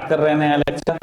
Start कर रहे हैं नया लेक्चर।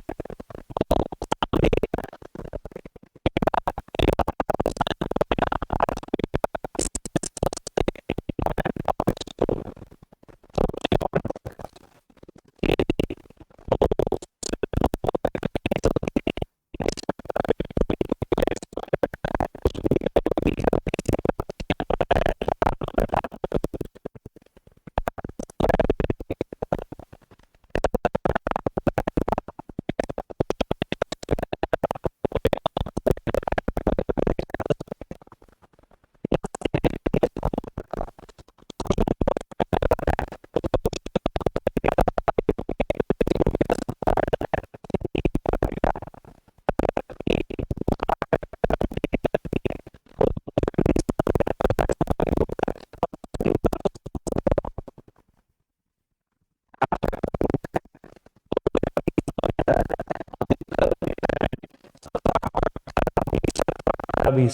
अभी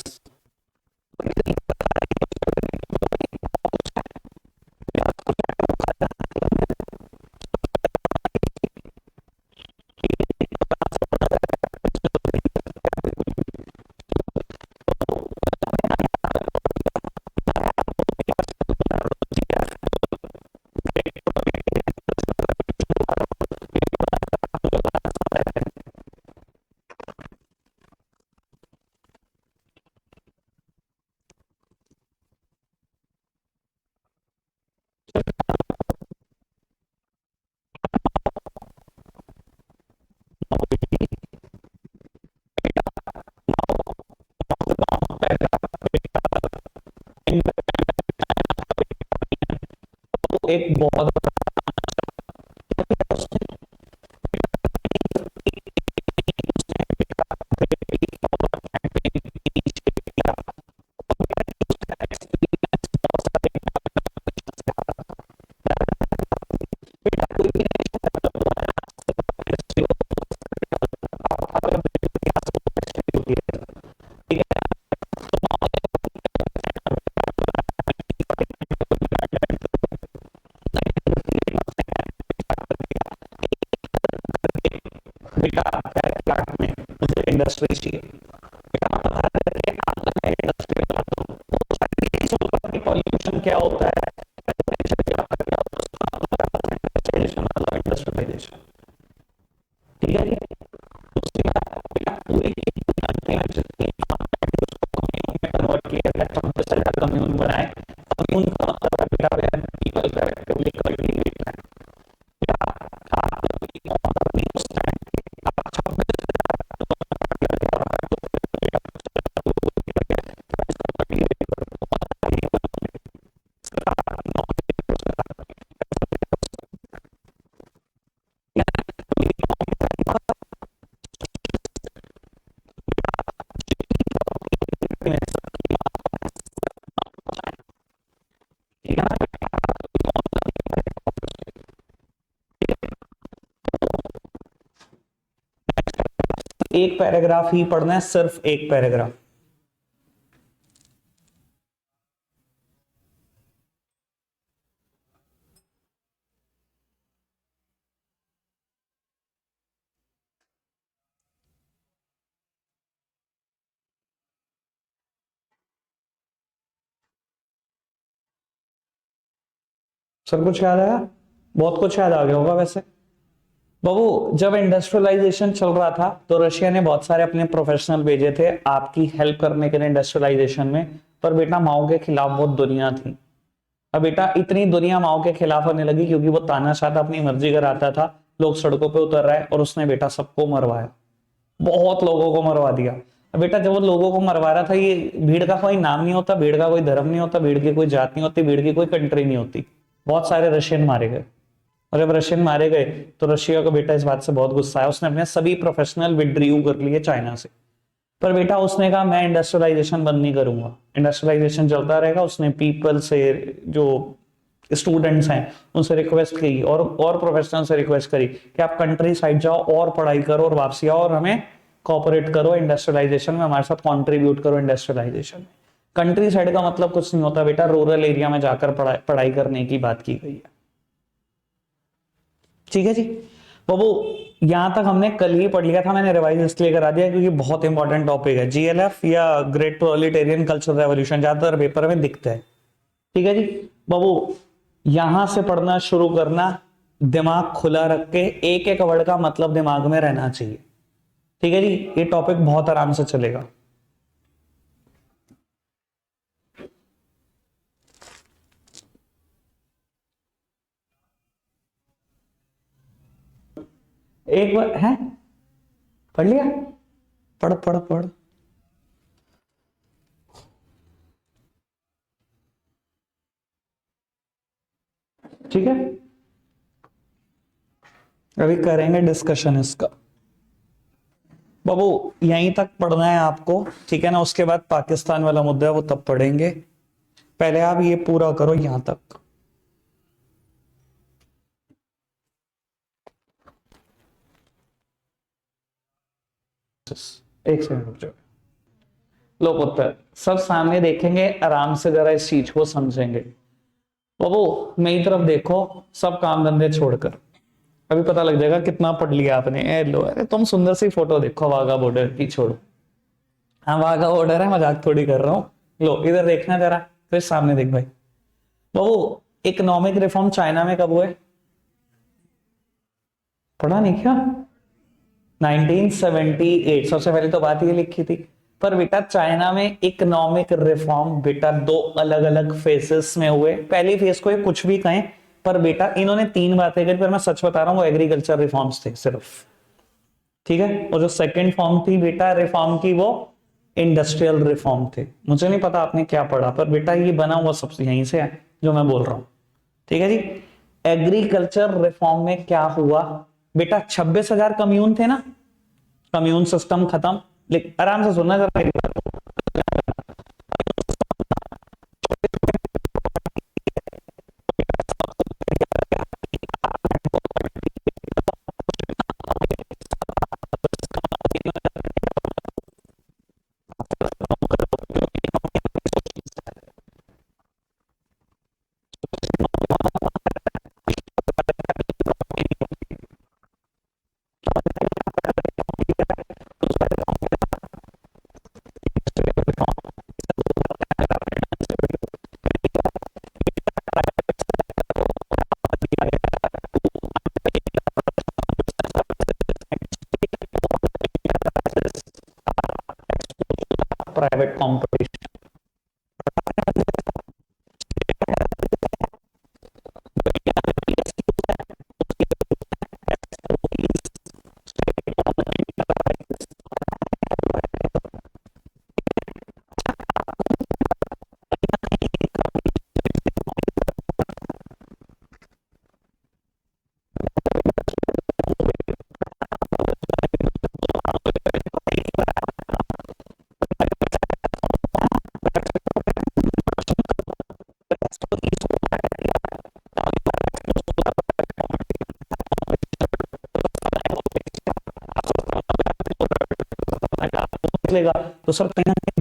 एक बहुत इंडस्ट्री चाहिए। पॉल्यूशन क्या होता है, इंडस्ट्रियलाइजेशन, ठीक है जी। उसके बाद पूरी कन्वर्ट किया, कम्यून बनाए। कम्यून का मतलब है पीपल कलेक्टिवली कल्टीवेट है। एक पैराग्राफ ही पढ़ना है, सिर्फ एक पैराग्राफ। सर कुछ याद आया? बहुत कुछ याद आ गया होगा वैसे। बाबू जब इंडस्ट्रियलाइजेशन चल रहा था तो रशिया ने बहुत सारे अपने प्रोफेशनल भेजे थे आपकी हेल्प करने के लिए इंडस्ट्रियलाइजेशन में। पर बेटा माओ के खिलाफ बहुत दुनिया थी। अब बेटा इतनी दुनिया माओ के खिलाफ होने लगी क्योंकि वो तानाशाह था, अपनी मर्जी कराता था, लोग सड़कों पे उतर रहा है और उसने बेटा सबको मरवाया, बहुत लोगों को मरवा दिया। अब बेटा जब वो लोगों को मरवा रहा था, ये भीड़ का कोई नाम नहीं होता, भीड़ का कोई धर्म नहीं होता, भीड़ की कोई जात नहीं होती, भीड़ की कोई कंट्री नहीं होती। बहुत सारे रशियन मारे गए। और जब रशियन मारे गए तो रशिया का बेटा इस बात से बहुत गुस्सा है, उसने अपने सभी प्रोफेशनल विड्रीव कर लिए चाइना से। पर बेटा उसने कहा मैं इंडस्ट्रियलाइजेशन बंद नहीं करूंगा, इंडस्ट्रियलाइजेशन चलता रहेगा। उसने पीपल से, जो स्टूडेंट्स हैं उनसे रिक्वेस्ट की और प्रोफेशनल से रिक्वेस्ट करी कि आप कंट्री साइड जाओ और पढ़ाई करो और वापसी आओ और हमें कॉपरेट करो इंडस्ट्रियलाइजेशन में, हमारे साथ कंट्रीब्यूट करो इंडस्ट्रियलाइजेशन में। कंट्री साइड का मतलब कुछ नहीं होता बेटा, रूरल एरिया में जाकर पढ़ाई करने की बात की गई है, ठीक है जी। बाबू यहां तक हमने कल ही पढ़ लिया था, मैंने रिवाइज इसलिए करा दिया क्योंकि बहुत इंपॉर्टेंट टॉपिक है। जीएलएफ या ग्रेट प्रोलिटेरियन कल्चरल रेवोल्यूशन ज्यादातर पेपर में दिखता है। ठीक है जी बाबू, यहां से पढ़ना शुरू करना, दिमाग खुला रख के, एक एक वर्ड का मतलब दिमाग में रहना चाहिए। ठीक है जी, ये टॉपिक बहुत आराम से चलेगा। एक बार है पढ़ लिया, पढ़ पढ़ पढ़। ठीक है, अभी करेंगे डिस्कशन इसका। बाबू यहीं तक पढ़ना है आपको, ठीक है ना। उसके बाद पाकिस्तान वाला मुद्दा है वो तब पढ़ेंगे, पहले आप ये पूरा करो यहां तक। एक सेकंड रुक जाओ। लो पुत्र, सब सामने देखेंगे, आराम से जरा इस चीज को समझेंगे। बाबू मेरी तरफ देखो, सब काम धंधे छोड़कर, अभी पता लग जाएगा कितना पढ़ लिया आपने। ए लो, अरे तुम सुंदर सी फोटो देखो वाघा बॉर्डर की, छोड़ो। हाँ वाघा बॉर्डर है, मजाक थोड़ी कर रहा हूं। लो इधर देखना जरा, फिर सामने देख भाई। बाबू इकोनॉमिक रिफॉर्म चाइना में कब हुए? पढ़ा नहीं क्या? 1978। सबसे पहले तो बात ये लिखी थी। पर बेटा चाइना में इकोनॉमिक रिफॉर्म बेटा दो अलग अलग फेजेस में हुए। पहली फेज को कुछ भी कहें, पर बेटा इन्होंने तीन बातें करी, पर मैं सच बता रहा हूं वो एग्रीकल्चर रिफॉर्म्स थे सिर्फ। ठीक है, और जो सेकंड फॉर्म थी बेटा रिफॉर्म की, वो इंडस्ट्रियल रिफॉर्म थे। मुझे नहीं पता आपने क्या पढ़ा, पर बेटा ये बना हुआ सबसे यहीं से है जो मैं बोल रहा हूं। ठीक है जी, एग्रीकल्चर रिफॉर्म में क्या हुआ बेटा? 26,000 कम्यून थे ना, कम्यून सिस्टम खत्म। लेकिन आराम से सुनना जरा मेरी बात। प्राइवेट कॉम्पिटिशन, लेगा तो सर कहीं ना कहीं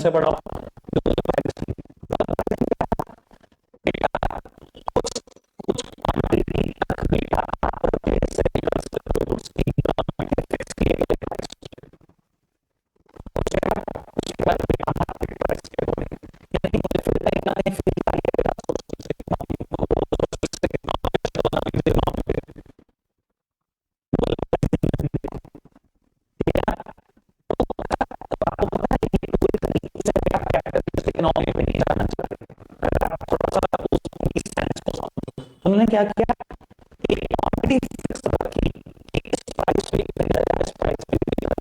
से बड़ा इकोनॉमी में नहीं जाना चाहिए। उन्होंने क्या किया, एक क्वांटिटी फिक्स रखी, इस प्राइस पे खरीदा, इस प्राइस पे बिका।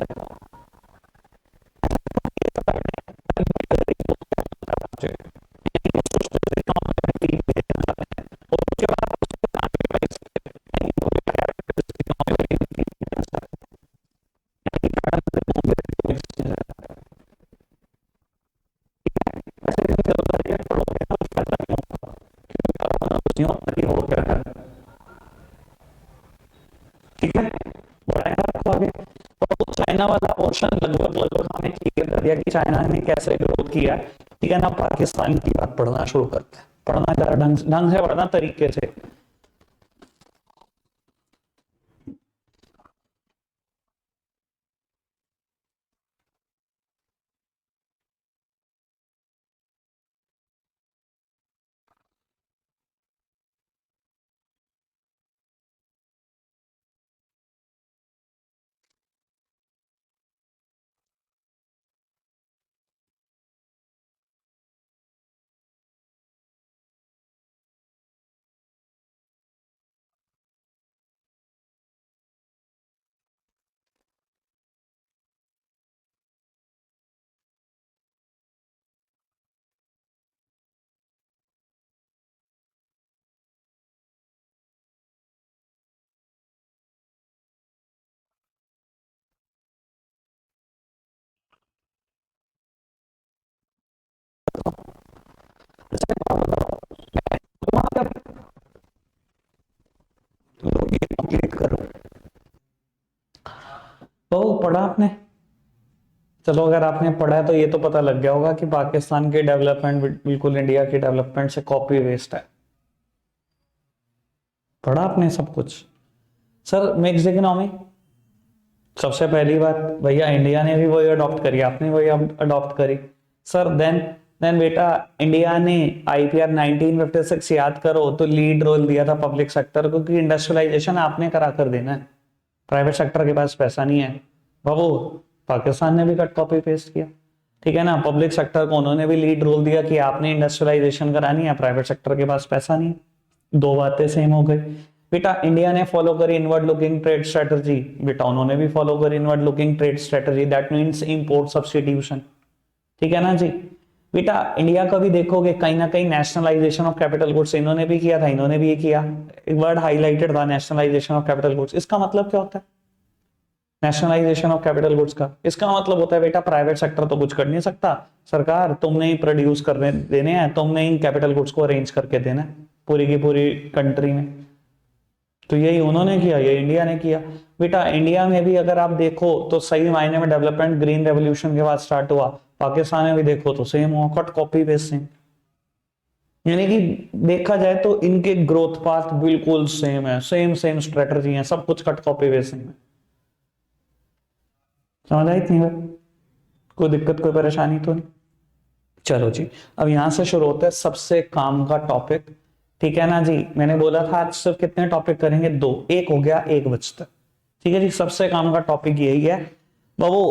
ठीक है, बढ़ाएगा आपको आगे। चाइना वाला पोर्शन लगभग लगभग हमें क्लियर कर दिया कि चाइना ने कैसे ग्रोथ किया है। ठीक है ना, पाकिस्तान की बात पढ़ना शुरू करते हैं, पढ़ना जरा ढंग से पढ़ना, तरीके से। कंप्लीट करो। तो पढ़ा आपने? चलो अगर आपने पढ़ा है तो ये तो पता लग गया होगा कि पाकिस्तान की डेवलपमेंट बिल्कुल इंडिया की डेवलपमेंट से कॉपी वेस्ट है। पढ़ा आपने सब कुछ? सर मिक्स्ड इकोनॉमी, सबसे पहली बात भैया इंडिया ने भी वही अडॉप्ट करी, आपने वही अडॉप्ट करी। सर देन बेटा इंडिया ने आईपीआर 1956 याद करो तो लीड रोल दिया था पब्लिक सेक्टर को, कि इंडस्ट्रियलाइजेशन आपने करा कर देना है, प्राइवेट सेक्टर के पास पैसा नहीं है। बाबू पाकिस्तान ने भी कट कॉपी पेस्ट किया, ठीक है ना, पब्लिक सेक्टर को उन्होंने भी लीड रोल दिया कि आपने इंडस्ट्रियलाइजेशन करानी है, प्राइवेट सेक्टर के पास पैसा नहीं। दो बातें सेम हो गई। बेटा इंडिया ने फॉलो करी इनवर्ड लुकिंग ट्रेड स्ट्रेटजी, बेटा उन्होंने भी फॉलो करी inward looking trade strategy, that means import substitution, ठीक है ना जी। बेटा इंडिया का भी देखोगे कहीं ना कहीं नेशनलाइजेशन ऑफ कैपिटल गुड्स इन्होंने भी किया था, इन्होंने भी ये किया, एक वर्ड हाईलाइटेड था नेशनलाइजेशन ऑफ कैपिटल गुड्स। इसका मतलब क्या होता है नेशनलाइजेशन ऑफ कैपिटल गुड्स का? इसका मतलब होता है बेटा प्राइवेट सेक्टर तो कुछ कर नहीं सकता, सरकार तुमने ही प्रोड्यूस करने देने हैं, तुमने ही कैपिटल गुड्स को अरेंज करके देना है पूरी की पूरी कंट्री में। तो यही उन्होंने किया, ये इंडिया ने किया। बेटा इंडिया में भी अगर आप देखो तो सही मायने में डेवलपमेंट ग्रीन रेवोल्यूशन के बाद स्टार्ट हुआ, पाकिस्तान में भी देखो तो सेम हुआ, कट कॉपी पेस्ट सेम। यानी कि देखा जाए तो इनके ग्रोथ पाथ बिल्कुल सेम है, सेम सेम स्ट्रेटजी है, सब कुछ कट कॉपी पेस्ट सेम है। समझ आई थी? कोई दिक्कत कोई परेशानी तो नहीं? चलो जी, अब यहां से शुरू होता है सबसे काम का टॉपिक, ठीक है ना जी। मैंने बोला था आज सिर्फ कितने टॉपिक करेंगे? दो, एक हो गया, एक बचता, ठीक है जी। सबसे काम का टॉपिक यही है बाबू,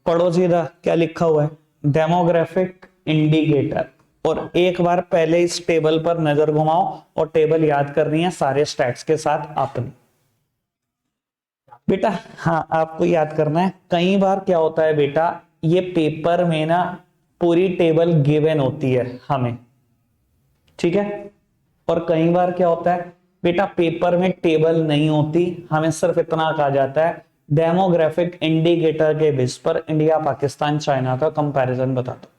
पढ़ो सीधा क्या लिखा हुआ है, डेमोग्राफिक इंडिकेटर। और एक बार पहले इस टेबल पर नजर घुमाओ और टेबल याद करनी है सारे स्टैट्स के साथ अपनी। बेटा हाँ आपको याद करना है, कई बार क्या होता है बेटा, ये पेपर में ना पूरी टेबल गिवन होती है हमें, ठीक है, और कई बार क्या होता है बेटा पेपर में टेबल नहीं होती, हमें सिर्फ इतना कहा जाता है डेमोग्राफिक इंडिकेटर के बेस पर इंडिया पाकिस्तान चाइना का कंपैरिजन बता दो।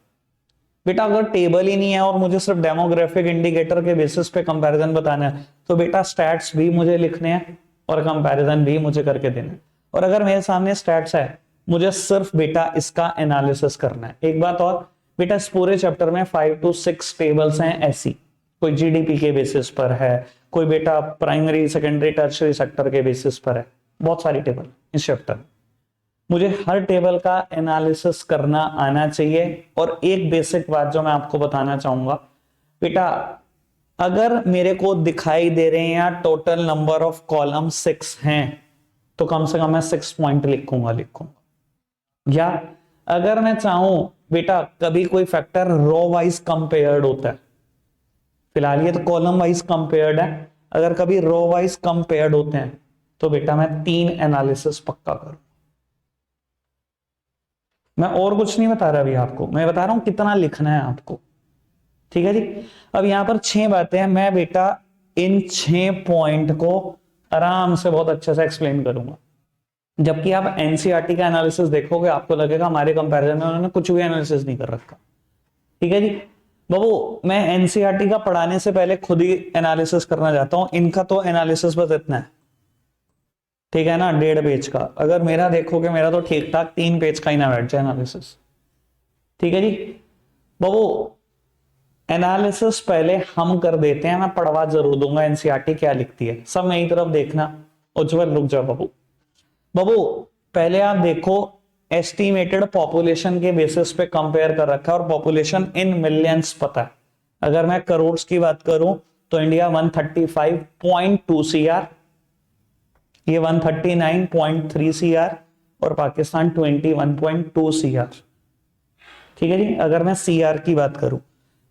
बेटा अगर टेबल ही नहीं है और मुझे सिर्फ डेमोग्राफिक इंडिकेटर के बेसिस पे कंपैरिजन बताना है तो बेटा स्टैट्स भी मुझे लिखने हैं और कंपैरिजन भी मुझे करके देना है। और अगर मेरे सामने स्टैट्स है, मुझे सिर्फ बेटा इसका एनालिसिस करना है। एक बात और बेटा, इस पूरे चैप्टर में 5 to 6 टेबल्स हैं ऐसी, कोई जीडीपी के बेसिस पर है, कोई बेटा प्राइमरी सेकेंडरी टर्शियरी सेक्टर के बेसिस पर है, बहुत सारी टेबल इस चैप्टर में। मुझे हर टेबल का एनालिसिस करना आना चाहिए। और एक बेसिक बात जो मैं आपको बताना चाहूंगा बेटा, अगर मेरे को दिखाई दे रहे हैं यहाँ टोटल नंबर ऑफ कॉलम 6 हैं तो कम से कम मैं 6 पॉइंट लिखूंगा। या अगर मैं चाहूं बेटा कभी कोई फैक्टर रो वाइज कंपेयर्ड होता है, फिलहाल ये तो कॉलम वाइज कंपेयर्ड है, अगर कभी रो वाइज कंपेयर्ड होते हैं तो बेटा मैं 3 एनालिसिस पक्का करूं। मैं और कुछ नहीं बता रहा अभी आपको, मैं बता रहा हूं कितना लिखना है आपको, ठीक है जी। अब यहां पर 6 बातें हैं, मैं बेटा इन 6 पॉइंट को आराम से बहुत अच्छे से एक्सप्लेन करूंगा। जबकि आप एनसीईआरटी का एनालिसिस देखोगे आपको लगेगा हमारे कंपैरिजन में उन्होंने कुछ भी एनालिसिस नहीं कर रखा, ठीक है जी। बाबू मैं एनसीईआरटी का पढ़ाने से पहले खुद ही एनालिसिस करना चाहता हूं, इनका तो एनालिसिस बस इतना है, ठीक है ना, 1.5 पेज का। अगर मेरा देखोगे, मेरा तो ठीक ठाक 3 पेज का ही ना बैठ जाए एनालिसिस। ठीक है जी बाबू, एनालिसिस पहले हम कर देते हैं, मैं पढ़वा जरूर दूंगा एनसीईआरटी क्या लिखती है, सब मेरी तरफ देखना। उज्जवल रुक जाओ बाबू। बाबू पहले आप देखो, एस्टिमेटेड पॉपुलेशन के बेसिस पे कंपेयर कर रखा है, और पॉपुलेशन इन मिलियंस पता है। अगर मैं करोड़ की बात करूं तो इंडिया 135.2 सीआर, ये 139.3 सीआर, और पाकिस्तान 21.2 सीआर। ठीक है जी। अगर मैं सीआर की बात करूं,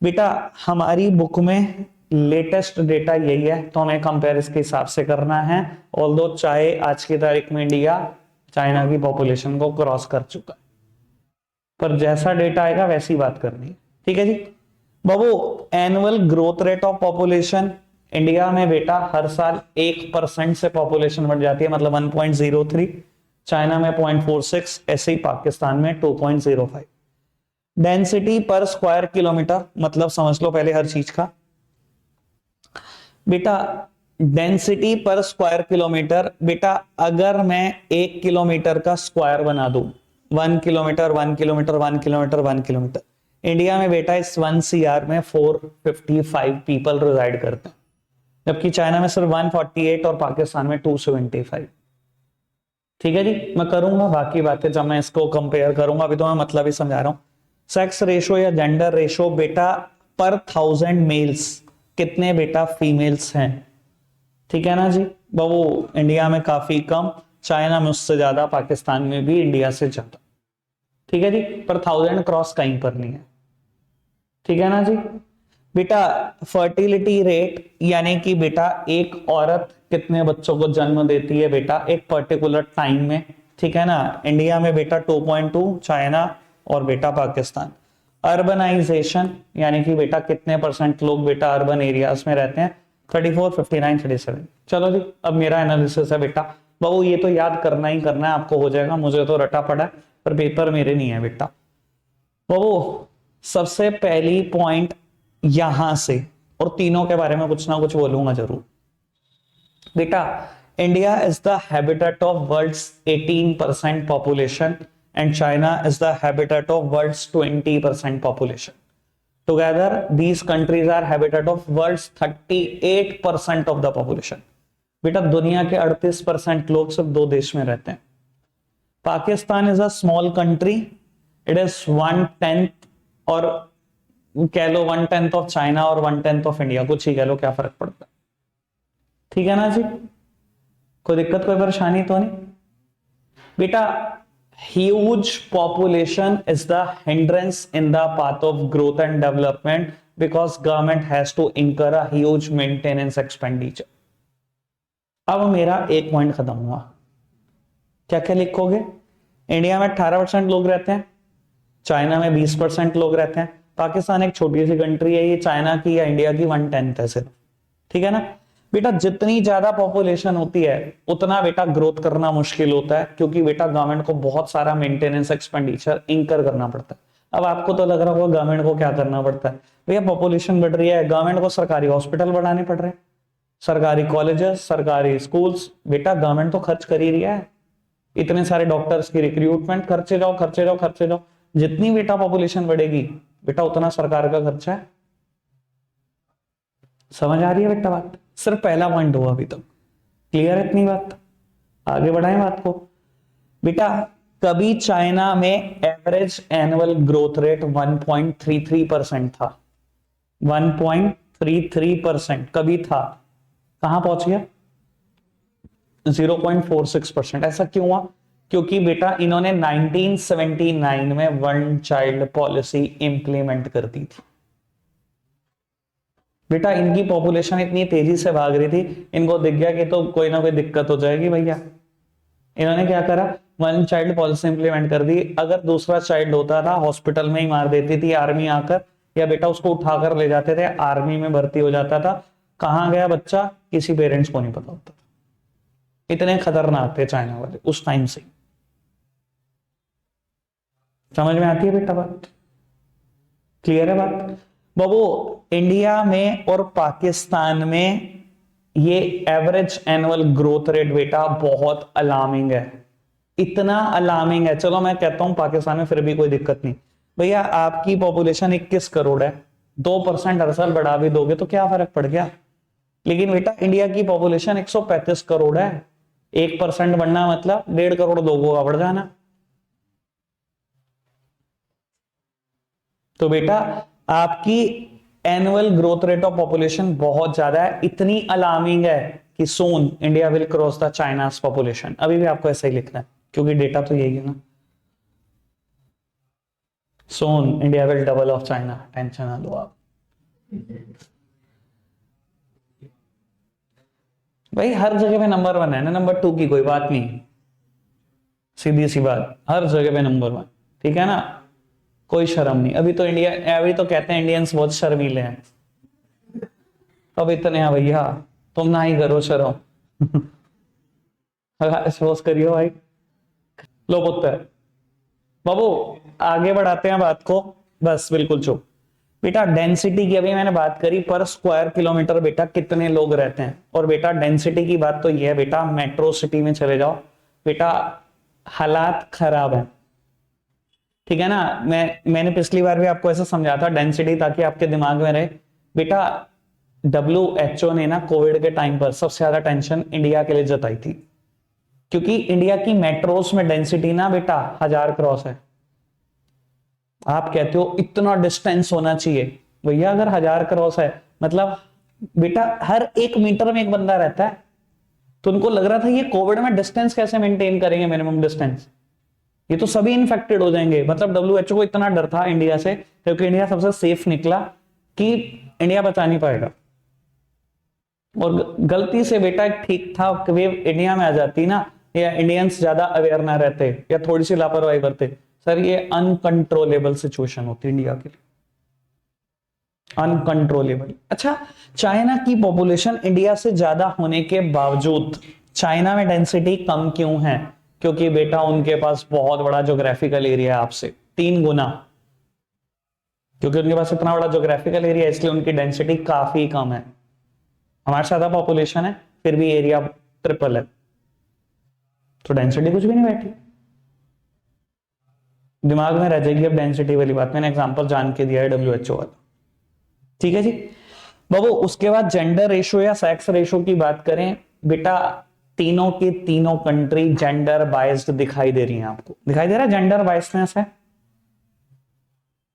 बेटा हमारी बुक में लेटेस्ट डेटा यही है, तो हमें कंपेयर इसके हिसाब से करना है। ऑल्दो चाहे आज की तारीख में इंडिया चाइना की पॉपुलेशन को क्रॉस कर चुका है, पर जैसा डेटा आएगा वैसी बात करनी है। ठीक है जी बाबू, annual growth rate of population India में बेटा हर साल 1% से पॉपुलेशन बढ़ जाती है, मतलब 1.03। चाइना में 0.46, ऐसे ही पाकिस्तान में 2.05। डेंसिटी पर स्क्वायर किलोमीटर, मतलब समझ लो पहले हर चीज का बेटा, डेंसिटी पर स्क्वायर किलोमीटर। बेटा अगर मैं 1 किलोमीटर का स्क्वायर बना दूं, 1 kilometre 1 kilometre 1 kilometre 1 kilometre, India में बेटा इस 1 सीआर में 455 पीपल रिजाइड करते हैं, जबकि चाइना में सिर्फ 148 और पाकिस्तान में 275। ठीक है जी, मैं करूंगा बाकी बातें जब मैं इसको कंपेयर करूंगा, अभी तो मैं मतलब ही समझा रहा हूं। सेक्स रेशो या जेंडर रेशो बेटा, पर 1000 मेल्स कितने बेटा फीमेल्स हैं। ठीक है ना जी बाबू, इंडिया में काफी कम, चाइना में उससे ज्यादा, पाकिस्तान में भी इंडिया से ज्यादा। ठीक है जी, पर 1000 क्रॉस कहीं पर नहीं है। ठीक है ना जी बेटा, फर्टिलिटी रेट यानी कि बेटा एक औरत कितने बच्चों को जन्म देती है बेटा एक पर्टिकुलर टाइम में। ठीक है ना, इंडिया में बेटा 2.2, चाइना और बेटा पाकिस्तान। अर्बनाइजेशन यानी कि बेटा कितने % लोग बेटा अर्बन एरियाज में रहते हैं, 34, 59, 37। चलो जी, अब मेरा एनालिसिस है बेटा। बाबू ये तो याद करना ही करना है, आपको हो जाएगा, मुझे तो रटा पड़ा है, पर पेपर मेरे नहीं है बेटा। बाबू सबसे पहली पॉइंट यहां से, और तीनों के बारे में कुछ ना कुछ बोलूंगा जरूर बेटा। India is the habitat of world's 18% population, and China is the habitat of world's 20% population. Together these countries are habitat of world's 38% of the population. बेटा दुनिया के 38% लोग सिर्फ 2 देश में रहते हैं। Pakistan is a small country, it is 1/10, और कह लो 1/10 ऑफ चाइना और 1/10 ऑफ इंडिया, कुछ ही कह लो, क्या फर्क पड़ता है। ठीक है ना जी, कोई दिक्कत कोई परेशानी तो नहीं बेटा। Huge population is the hindrance in the path of growth and development, because government has to incur a huge maintenance expenditure. अब मेरा एक पॉइंट खत्म हुआ, क्या क्या लिखोगे। इंडिया में 18% लोग रहते हैं, चाइना में 20% लोग रहते हैं, पाकिस्तान एक छोटी सी कंट्री है, ये चाइना की या इंडिया की 1/10 है सिर्फ। ठीक है ना बेटा, जितनी ज्यादा पॉपुलेशन होती है उतना बेटा ग्रोथ करना मुश्किल होता है, क्योंकि बेटा गवर्नमेंट को बहुत सारा मेंटेनेंस एक्सपेंडिचर इंकर करना पड़ता है। अब आपको तो लग रहा होगा गवर्नमेंट को क्या करना पड़ता है, भैया पॉपुलेशन बढ़ रही है, गवर्नमेंट को सरकारी हॉस्पिटल बढ़ाने पड़ रहे हैं, सरकारी कॉलेजेस, सरकारी स्कूल्स। बेटा गवर्नमेंट तो खर्च कर ही रहा है, इतने सारे डॉक्टर्स की रिक्रूटमेंट, खर्चे जाओ खर्चे जाओ खर्चे जाओ। जितनी बेटा पॉपुलेशन बढ़ेगी बेटा उतना सरकार का खर्चा है। समझ आ रही है बेटा बात, सिर्फ पहला पॉइंट हुआ अभी तक, क्लियर है इतनी बात, आगे बढ़ाएं बात को बेटा। कभी चाइना में एवरेज एनुअल ग्रोथ रेट 1.33% था, 1.33% कभी था, कहां पहुंच गया 0.46%। ऐसा क्यों हुआ, क्योंकि बेटा इन्होंने 1979 में वन चाइल्ड पॉलिसी इंप्लीमेंट कर दी थी। बेटा इनकी पॉपुलेशन इतनी तेजी से भाग रही थी, इनको दिख गया कि तो कोई ना कोई दिक्कत हो जाएगी भैया, इन्होंने क्या करा, वन चाइल्ड पॉलिसी इंप्लीमेंट कर दी। अगर दूसरा चाइल्ड होता था हॉस्पिटल में ही मार देती थी आर्मी आकर, या बेटा उसको उठाकर ले जाते थे, आर्मी में भर्ती हो जाता था, कहां गया बच्चा किसी पेरेंट्स को नहीं पता होता। इतने खतरनाक थे चाइना वाले उस टाइम से। समझ में आती है बेटा बात, क्लियर है बात। बाबू इंडिया में और पाकिस्तान में ये एवरेज एनुअल ग्रोथ रेट बेटा बहुत अलार्मिंग है, इतना अलार्मिंग है। चलो मैं कहता हूं पाकिस्तान में फिर भी कोई दिक्कत नहीं, भैया आपकी पॉपुलेशन 21 करोड़ है, 2% हर साल बढ़ा भी दोगे तो क्या फर्क पड़ गया। लेकिन बेटा इंडिया की पॉपुलेशन 135 करोड़ है, 1% बढ़ना मतलब 1.5 करोड़ लोगों का बढ़ जाना। तो बेटा आपकी annual growth rate of population बहुत ज्यादा है, इतनी अलार्मिंग है कि soon India will cross the China's population. अभी भी आपको ऐसा ही लिखना है क्योंकि डेटा तो यही है ना। Soon India will double of China, tension ना लो आप। भाई हर जगह पे नंबर 1 है ना, नंबर 2 की कोई बात नहीं, सीधी सी बात, हर जगह पे नंबर 1, ठीक है ना, कोई शर्म नहीं। अभी तो इंडिया, अभी तो कहते हैं इंडियंस बहुत शर्मीले हैं, अब इतने हैं भैया, तुम ना ही करो शर्म। सोच करियो भाई, लो पुत्र। बाबू आगे बढ़ाते हैं बात को, बस बिल्कुल चुप। बेटा डेंसिटी की अभी मैंने बात करी, पर स्क्वायर किलोमीटर बेटा कितने लोग रहते हैं। और बेटा डेंसिटी की बात तो ये है बेटा, मेट्रो सिटी में चले जाओ बेटा, हालात खराब है, ठीक है ना। मैंने पिछली बार भी आपको ऐसा समझा था डेंसिटी, ताकि आपके दिमाग में रहे बेटा। WHO ने ना कोविड के टाइम पर सबसे ज्यादा टेंशन इंडिया के लिए जताई थी, क्योंकि इंडिया की मेट्रोस में डेंसिटी ना बेटा 1000 क्रॉस है। आप कहते हो इतना डिस्टेंस होना चाहिए, भैया अगर 1000 क्रॉस है मतलब बेटा हर 1 मीटर में एक बंदा रहता है। तो उनको लग रहा था ये कोविड में डिस्टेंस कैसे मेंटेन करेंगे, मिनिमम डिस्टेंस, ये तो सभी इन्फेक्टेड हो जाएंगे। मतलब WHO को इतना डर था इंडिया से, क्योंकि इंडिया सबसे सेफ निकला कि इंडिया बचा नहीं पाएगा। और गलती से बेटा ठीक था वेव इंडिया में आ जाती ना, या इंडियंस ज्यादा अवेयर ना रहते या थोड़ी सी लापरवाही करते, सर ये अनकंट्रोलेबल सिचुएशन होती इंडिया के लिए, अनकंट्रोलेबल। अच्छा, चाइना की पॉपुलेशन इंडिया से ज्यादा होने के बावजूद चाइना में डेंसिटी कम क्यों है? क्योंकि बेटा उनके पास बहुत बड़ा ज्योग्राफिकल एरिया है आपसे 3 गुना, क्योंकि उनके पास इतना बड़ा ज्योग्राफिकल एरिया, इसलिए उनकी डेंसिटी काफी कम है। हमारे ज्यादा पॉपुलेशन है फिर भी एरिया ट्रिपल है, तो डेंसिटी कुछ भी नहीं बैठी। दिमाग में रह जाएगी अब डेंसिटी वाली बात, मैंने एग्जांपल जान के दिया है WHO वाला, ठीक है जी बाबू। उसके बाद जेंडर रेशो या सेक्स रेशो की बात करें बेटा, तीनों की तीनों कंट्री जेंडर बाइस्ड दिखाई दे रही हैं आपको, दिखाई दे रहा है जेंडर बाइसनेस है।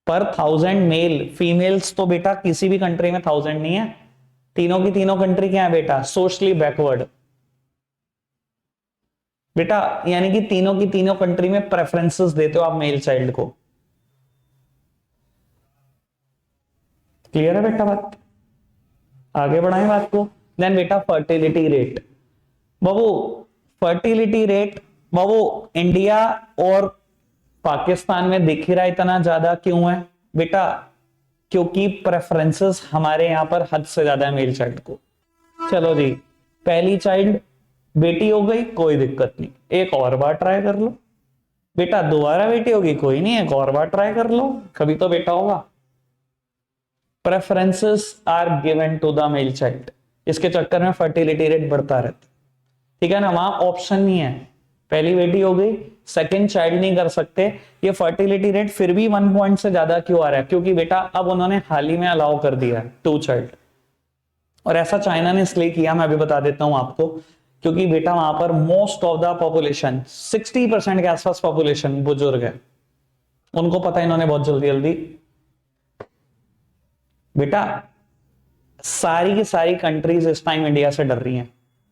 पर 1000 मेल, फीमेल्स तो बेटा किसी भी कंट्री में 1000 नहीं है। तीनों की तीनों कंट्री क्या है बेटा, सोशली बैकवर्ड बेटा, यानी कि तीनों की तीनों कंट्री में प्रेफरेंसेस देते हो आप मेल चाइल्ड को। क्लियर है बेटा बात? आगे बढ़ाएं बात को। देन बेटा फर्टिलिटी रेट, बाबू फर्टिलिटी रेट बाबू इंडिया और पाकिस्तान में दिख ही रहा इतना ज्यादा क्यों है बेटा? क्योंकि प्रेफरेंसेस हमारे यहां पर हद से ज्यादा है मेल चाइल्ड को। चलो जी, पहली चाइल्ड बेटी हो गई, कोई दिक्कत नहीं, एक और बार ट्राई कर लो। बेटा दोबारा बेटी होगी, कोई नहीं, एक और बार ट्राई कर लो, कभी तो बेटा होगा। Preferences are given to the male child, इसके चक्कर में फर्टिलिटी रेट बढ़ता रहता है, ठीक है ना। वहां ऑप्शन नहीं है, पहली बेटी हो गई, सेकंड चाइल्ड नहीं कर सकते। ये फर्टिलिटी रेट फिर भी 1 पॉइंट से ज्यादा क्यों आ रहा है? क्योंकि बेटा अब उन्होंने हाल ही में अलाउ कर दिया है 2 चाइल्ड, और ऐसा चाइना ने इसलिए किया, मैं अभी बता देता हूं आपको। क्योंकि बेटा वहां पर मोस्ट ऑफ द पॉपुलेशन 60% के आसपास पॉपुलेशन बुजुर्ग है, उनको पता है इन्होंने बहुत जल्दी जल्दी बेटा सारी की सारी कंट्रीज इस टाइम इंडिया से डर रही हैं,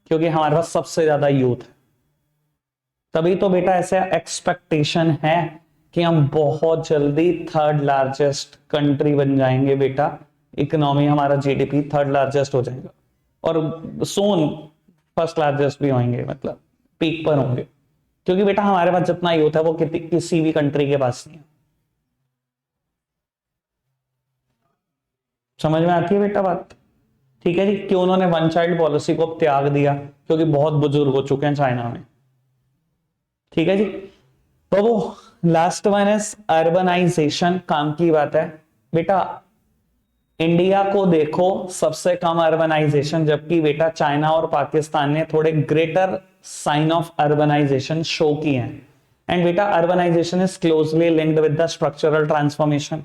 क्योंकि हमारे पास सबसे ज्यादा यूथ है। तभी तो बेटा ऐसे एक्सपेक्टेशन है कि हम बहुत जल्दी 3rd लार्जेस्ट कंट्री बन जाएंगे बेटा, इकोनॉमी हमारा GDP 3rd लार्जेस्ट हो जाएगा, और सोन 1st लार्जेस्ट भी होंगे, मतलब पीक पर होंगे। क्योंकि बेटा हमारे पास जितना यूथ है वो किसी भी कंट्री के पास नहीं है। समझ में आती है बेटा बात? ठीक है जी, क्यों उन्होंने 1 चाइल्ड पॉलिसी को त्याग दिया? क्योंकि बहुत बुजुर्ग हो चुके हैं चाइना में, ठीक है जी। तो वो लास्ट वन इज अर्बनाइजेशन, काम की बात है बेटा। इंडिया को देखो सबसे कम अर्बनाइजेशन, जबकि बेटा चाइना और पाकिस्तान ने थोड़े greater sign of urbanisation show किए हैं। एंड बेटा urbanisation is closely linked with the structural transformation.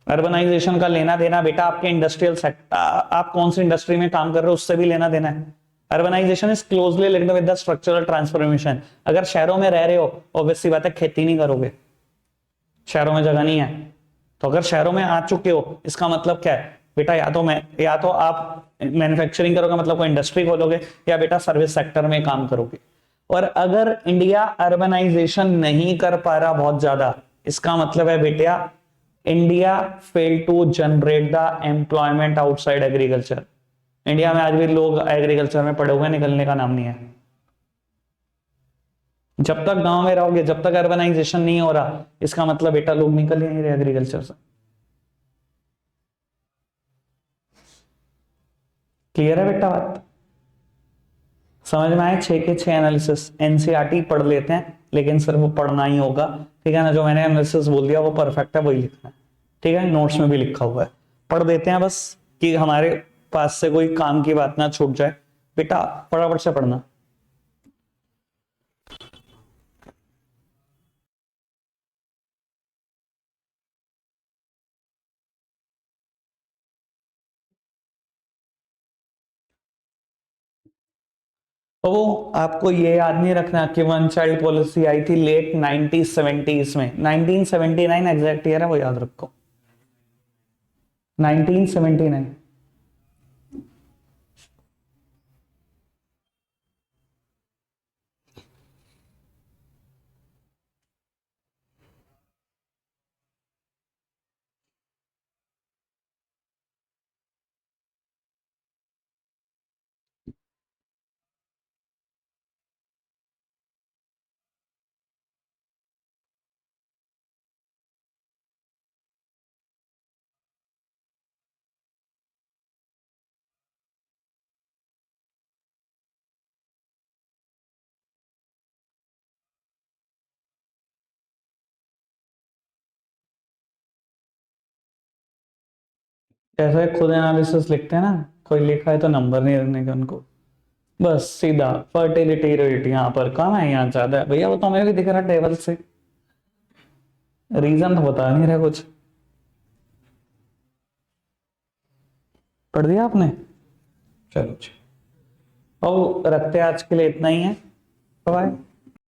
Urbanisation का लेना देना बेटा आपके इंडस्ट्रियल सेक्टर, आप कौन सी इंडस्ट्री में काम कर रहे हो उससे भी लेना देना है। Urbanisation is closely linked with the structural transformation. अगर शहरों में रह रहे हो ऑब्वियस सी बात है खेती नहीं करोगे, शहरों में जगह नहीं है। तो अगर शहरों में आ चुके हो इसका मतलब क्या है बेटा, या तो आप मैन्युफैक्चरिंग करोगे, मतलब कोई इंडस्ट्री खोलोगे, या बेटा सर्विस सेक्टर में काम करोगे। और अगर इंडिया अर्बनाइजेशन नहीं कर पा रहा बहुत ज्यादा, इसका मतलब है बेटा India fail to generate the employment outside agriculture. India में आज भी लोग एग्रीकल्चर में पड़े हुए, निकलने का नाम नहीं है। जब तक गांव में रहोगे, जब तक अर्बनाइजेशन नहीं हो रहा, इसका मतलब बेटा लोग निकल ही नहीं रहे एग्रीकल्चर से। क्लियर है बेटा बात? समझ में आए? 6 के 6 एनालिसिस एनसीईआरटी पढ़ लेते हैं, लेकिन सिर्फ वो पढ़ना ही होगा, ठीक है ना। जो मैंने एनालिसिस बोल दिया वो परफेक्ट है, वही लिखना है, ठीक है। नोट्स में भी लिखा हुआ है, पढ़ देते हैं बस कि हमारे पास से कोई काम की बात ना छूट जाए। बेटा फटाफट से पढ़ना। तो वो आपको ये याद नहीं रखना कि वन चाइल्ड पॉलिसी आई थी लेट 1970s में, 1979 एग्जैक्ट ईयर है वो याद रखो, 1979। जैसे खुद एनालिसिस लिखते हैं ना, कोई लिखा है तो नंबर नहीं देने का उनको, बस सीधा फर्टिलिटी रेट यहाँ पर कम है, यहाँ ज्यादा है। भैया वो तो हमें भी दिख रहा है टेबल से, रीजन तो बता नहीं रहा कुछ। पढ़ दिया आपने? चलो, अब रखते हैं, आज के लिए इतना ही है। बाय।